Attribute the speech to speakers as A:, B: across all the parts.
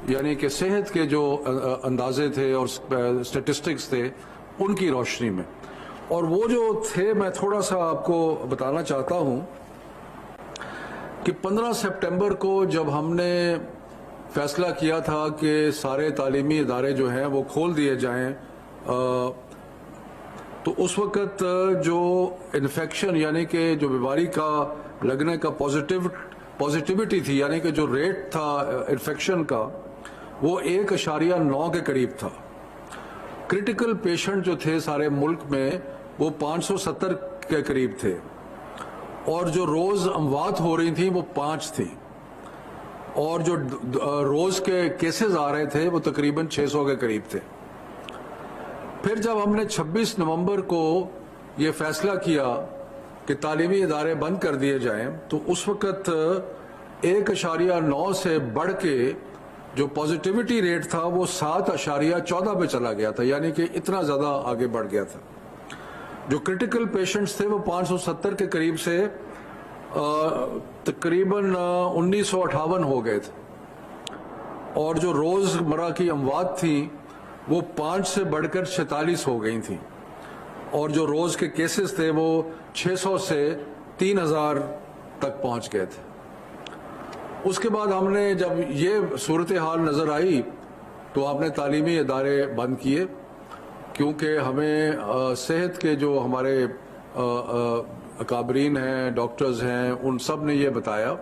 A: یعنی کہ صحت کے جو اندازے تھے اور اسٹیٹسٹکس تھے ان کی روشنی میں. اور وہ جو تھے میں تھوڑا سا آپ کو بتانا چاہتا ہوں کہ 15 سپٹمبر کو جب ہم نے فیصلہ کیا تھا کہ سارے تعلیمی ادارے جو ہیں وہ کھول دیے جائیں، تو اس وقت جو انفیکشن یعنی کہ جو بیماری کا لگنے کا پازیٹیوٹی تھی، یعنی کہ جو ریٹ تھا انفیکشن کا، وہ 1.9 کے قریب تھا. کرٹیکل پیشنٹ جو تھے سارے ملک میں وہ 570 کے قریب تھے، اور جو روز اموات ہو رہی تھیں وہ 5 تھیں، اور جو روز کے کیسز آ رہے تھے وہ تقریباً 600 کے قریب تھے. پھر جب ہم نے 26 نومبر کو یہ فیصلہ کیا کہ تعلیمی ادارے بند کر دیے جائیں، تو اس وقت 1.9 سے بڑھ کے جو پازیٹیوٹی ریٹ تھا وہ 7.14 پہ چلا گیا تھا، یعنی کہ اتنا زیادہ آگے بڑھ گیا تھا. جو کرٹیکل پیشنٹس تھے وہ 570 کے قریب سے تقریباً 1958 ہو گئے تھے، اور جو روز مرہ کی اموات تھیں وہ 5 سے بڑھ کر 46 ہو گئی تھیں، اور جو روز کے کیسز تھے وہ 600 سے 3000 تک پہنچ گئے تھے. اس کے بعد ہم نے جب یہ صورتحال نظر آئی تو آپ نے تعلیمی ادارے بند کیے، کیونکہ ہمیں صحت کے جو ہمارے اکابرین ہیں، ڈاکٹرز ہیں، ان سب نے یہ بتایا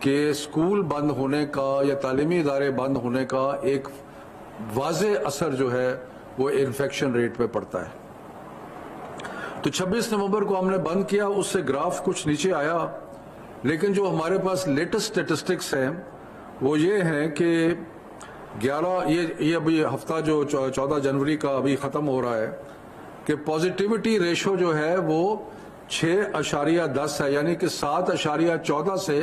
A: کہ اسکول بند ہونے کا یا تعلیمی ادارے بند ہونے کا ایک واضح اثر جو ہے وہ انفیکشن ریٹ پہ پڑتا ہے. تو 26 نومبر کو ہم نے بند کیا، اس سے گراف کچھ نیچے آیا، لیکن جو ہمارے پاس لیٹسٹ سٹیٹسٹکس ہیں وہ یہ ہیں کہ یہ ابھی ہفتہ جو 14 جنوری کا ابھی ختم ہو رہا ہے کہ پازیٹیوٹی ریشو جو ہے وہ 6.10 ہے، یعنی کہ 7.14 سے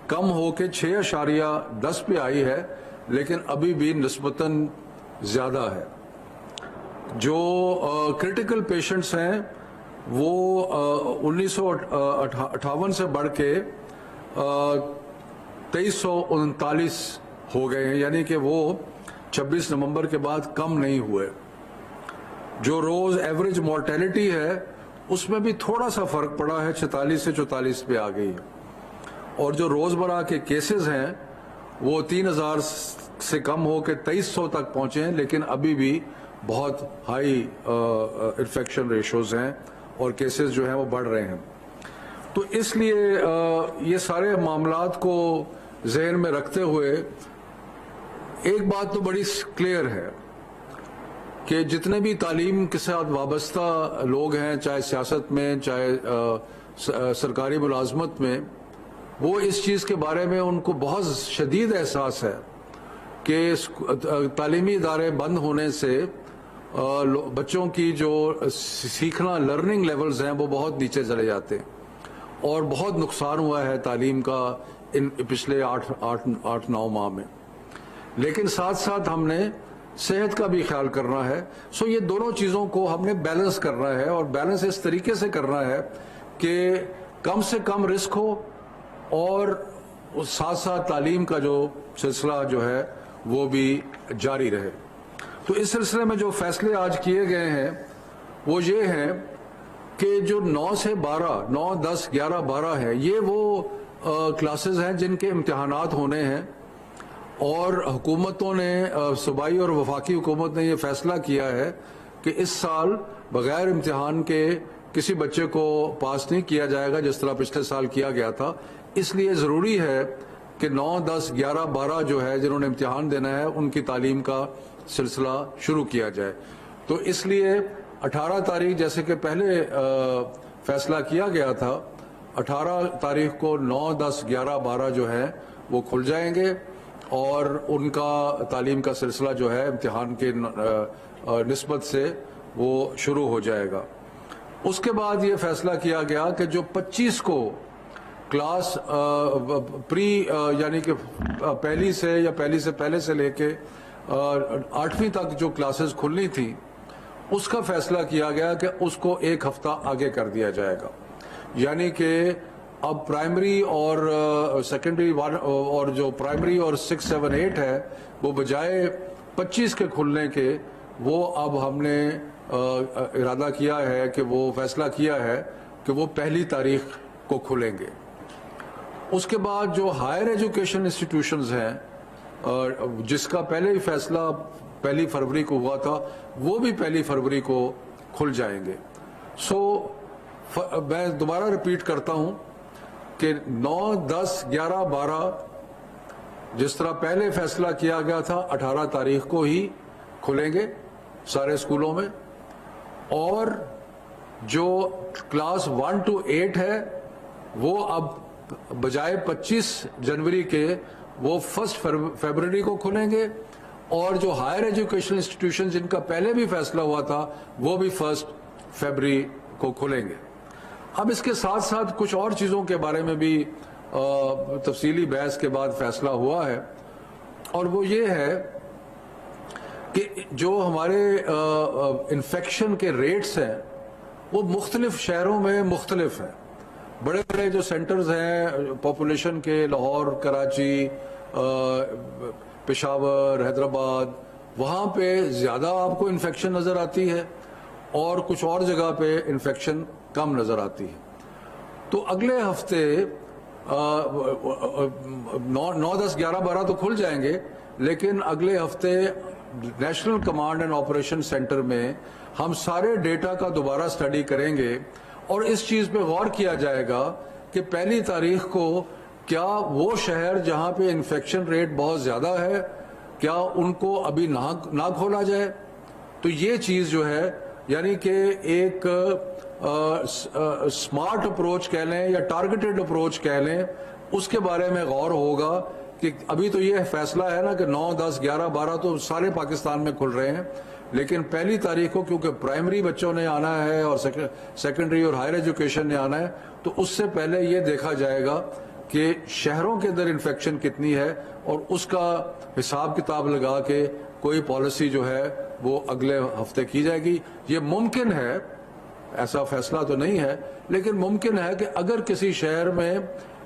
A: کم ہو کے 6.10 پہ آئی ہے، لیکن ابھی بھی نسبتاً زیادہ ہے. جو کرٹیکل پیشنٹس ہیں وہ 1958 سے بڑھ کے 2339 ہو گئے ہیں، یعنی کہ وہ 26 نومبر کے بعد کم نہیں ہوئے. جو روز ایوریج مورٹیلٹی ہے اس میں بھی تھوڑا سا فرق پڑا ہے، 46 سے 44 پہ آ گئی ہے، اور جو روزمرہ کے کیسز ہیں وہ 3000 سے کم ہو کے 2300 تک پہنچے ہیں، لیکن ابھی بھی بہت ہائی انفیکشن ریشوز ہیں اور کیسز جو ہیں وہ بڑھ رہے ہیں. تو اس لیے یہ سارے معاملات کو ذہن میں رکھتے ہوئے ایک بات تو بڑی کلیئر ہے کہ جتنے بھی تعلیم کے ساتھ وابستہ لوگ ہیں، چاہے سیاست میں چاہے سرکاری ملازمت میں، وہ اس چیز کے بارے میں ان کو بہت شدید احساس ہے کہ تعلیمی ادارے بند ہونے سے بچوں کی جو سیکھنا لرننگ لیولز ہیں وہ بہت نیچے چلے جاتے ہیں، اور بہت نقصان ہوا ہے تعلیم کا ان پچھلے 8-9 ماہ میں. لیکن ساتھ ساتھ ہم نے صحت کا بھی خیال کرنا ہے. سو یہ دونوں چیزوں کو ہم نے بیلنس کرنا ہے، اور بیلنس اس طریقے سے کرنا ہے کہ کم سے کم رسک ہو اور ساتھ ساتھ تعلیم کا جو سلسلہ جو ہے وہ بھی جاری رہے. تو اس سلسلے میں جو فیصلے آج کیے گئے ہیں وہ یہ ہیں کہ جو 9 سے 12 9 10 11 12 ہے، یہ وہ کلاسز ہیں جن کے امتحانات ہونے ہیں، اور حکومتوں نے صوبائی اور وفاقی حکومت نے یہ فیصلہ کیا ہے کہ اس سال بغیر امتحان کے کسی بچے کو پاس نہیں کیا جائے گا جس طرح پچھلے سال کیا گیا تھا. اس لیے ضروری ہے کہ 9 10 11 12 جو ہے جنہوں نے امتحان دینا ہے ان کی تعلیم کا سلسلہ شروع کیا جائے. تو اس لیے 18 تاریخ جیسے کہ پہلے فیصلہ کیا گیا تھا، 18 تاریخ کو 9 10 11 12 جو ہے وہ کھل جائیں گے، اور ان کا تعلیم کا سلسلہ جو ہے امتحان کے نسبت سے وہ شروع ہو جائے گا. اس کے بعد یہ فیصلہ کیا گیا کہ جو 25 کو کلاس پری یعنی کہ پہلی سے یا پہلی سے پہلے سے لے کے 8ویں تک جو کلاسز کھلنی تھی، اس کا فیصلہ کیا گیا کہ اس کو 1 ہفتہ آگے کر دیا جائے گا. یعنی کہ اب پرائمری اور سیکنڈری اور جو پرائمری اور 6, 7, 8 ہے وہ بجائے 25 کے کھلنے کے وہ اب ہم نے ارادہ کیا ہے کہ وہ فیصلہ کیا ہے کہ وہ 1 تاریخ کو کھلیں گے۔ اس کے بعد جو ہائر ایجوکیشن انسٹیٹیوشنز ہیں جس کا پہلے ہی فیصلہ 1 فروری کو ہوا تھا وہ بھی 1 فروری کو کھل جائیں گے۔ میں دوبارہ ریپیٹ کرتا ہوں کہ 9, 10, 11, 12 جس طرح پہلے فیصلہ کیا گیا تھا 18 تاریخ کو ہی کھلیں گے سارے اسکولوں میں، اور جو کلاس 1 to 8 ہے وہ اب بجائے 25 جنوری کے وہ 1 فروری کو کھلیں گے، اور جو ہائر ایجوکیشن انسٹیٹیوشن جن کا پہلے بھی فیصلہ ہوا تھا وہ بھی 1 فروری کو کھلیں گے۔ اب اس کے ساتھ ساتھ کچھ اور چیزوں کے بارے میں بھی تفصیلی بحث کے بعد فیصلہ ہوا ہے، اور وہ یہ ہے کہ جو ہمارے انفیکشن کے ریٹس ہیں وہ مختلف شہروں میں مختلف ہیں۔ بڑے بڑے جو سینٹرز ہیں پاپولیشن کے، لاہور، کراچی، پشاور، حیدرآباد، وہاں پہ زیادہ آپ کو انفیکشن نظر آتی ہے اور کچھ اور جگہ پہ انفیکشن کم نظر آتی ہے۔ تو اگلے ہفتے 9, 10, 11, 12 تو کھل جائیں گے، لیکن اگلے ہفتے national command and operation centre میں ہم سارے ڈیٹا کا دوبارہ سٹڈی کریں گے اور اس چیز پہ غور کیا جائے گا کہ 1 تاریخ کو کیا وہ شہر جہاں پہ انفیکشن ریٹ بہت زیادہ ہے کیا ان کو ابھی نہ کھولا جائے۔ تو یہ چیز جو ہے یعنی کہ ایک سمارٹ اپروچ کہہ لیں یا ٹارگیٹڈ اپروچ کہہ لیں، اس کے بارے میں غور ہوگا کہ ابھی تو یہ فیصلہ ہے نا کہ 9, 10, 11, 12 تو سارے پاکستان میں کھل رہے ہیں، لیکن 1 تاریخ کو کیونکہ پرائمری بچوں نے آنا ہے اور سیکنڈری اور ہائر ایجوکیشن نے آنا ہے، تو اس سے پہلے یہ دیکھا جائے گا کہ شہروں کے اندر انفیکشن کتنی ہے اور اس کا حساب کتاب لگا کے کوئی پالیسی جو ہے وہ اگلے ہفتے کی جائے گی۔ یہ ممکن ہے، ایسا فیصلہ تو نہیں ہے، لیکن ممکن ہے کہ اگر کسی شہر میں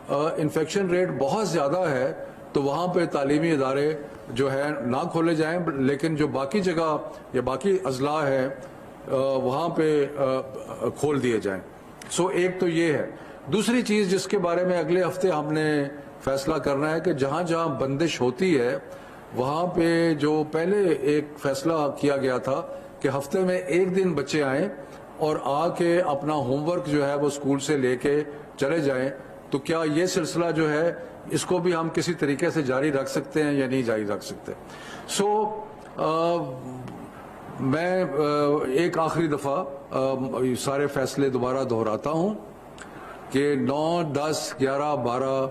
A: انفیکشن ریٹ بہت زیادہ ہے تو وہاں پہ تعلیمی ادارے جو ہے نہ کھولے جائیں، لیکن جو باقی جگہ یا باقی اضلاع ہے وہاں پہ کھول دیے جائیں۔ ایک تو یہ ہے۔ دوسری چیز جس کے بارے میں اگلے ہفتے ہم نے فیصلہ کرنا ہے کہ جہاں جہاں بندش ہوتی ہے وہاں پہ جو پہلے ایک فیصلہ کیا گیا تھا کہ ہفتے میں 1 دن بچے آئیں اور آ کے اپنا ہوم ورک جو ہے وہ اسکول سے لے کے چلے جائیں، تو کیا یہ سلسلہ جو ہے اس کو بھی ہم کسی طریقے سے جاری رکھ سکتے ہیں یا نہیں جاری رکھ سکتے۔ میں ایک آخری دفعہ سارے فیصلے دوبارہ دہراتا ہوں کہ 9, 10, 11, 12,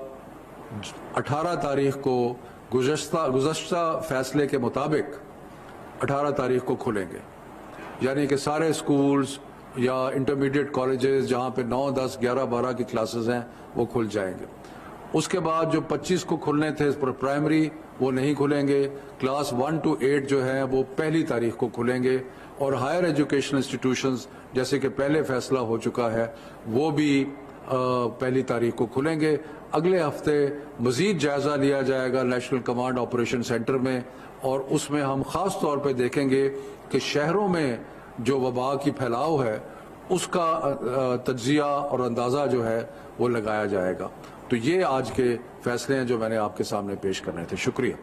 A: 18 تاریخ کو گزشتہ فیصلے کے مطابق 18 تاریخ کو کھلیں گے، یعنی کہ سارے اسکولز یا انٹرمیڈیٹ کالجز جہاں پہ 9, 10, 11, 12 کی کلاسز ہیں وہ کھل جائیں گے۔ اس کے بعد جو 25 کو کھلنے تھے پرائمری وہ نہیں کھلیں گے، کلاس 1 to 8 جو ہیں وہ 1 تاریخ کو کھلیں گے، اور ہائر ایجوکیشن انسٹیٹیوشنز جیسے کہ پہلے فیصلہ ہو چکا ہے وہ بھی 1 تاریخ کو کھلیں گے۔ اگلے ہفتے مزید جائزہ لیا جائے گا نیشنل کمانڈ آپریشن سینٹر میں، اور اس میں ہم خاص طور پہ دیکھیں گے کہ شہروں میں جو وبا کی پھیلاؤ ہے اس کا تجزیہ اور اندازہ جو ہے وہ لگایا جائے گا۔ تو یہ آج کے فیصلے ہیں جو میں نے آپ کے سامنے پیش کرنے تھے۔ شکریہ۔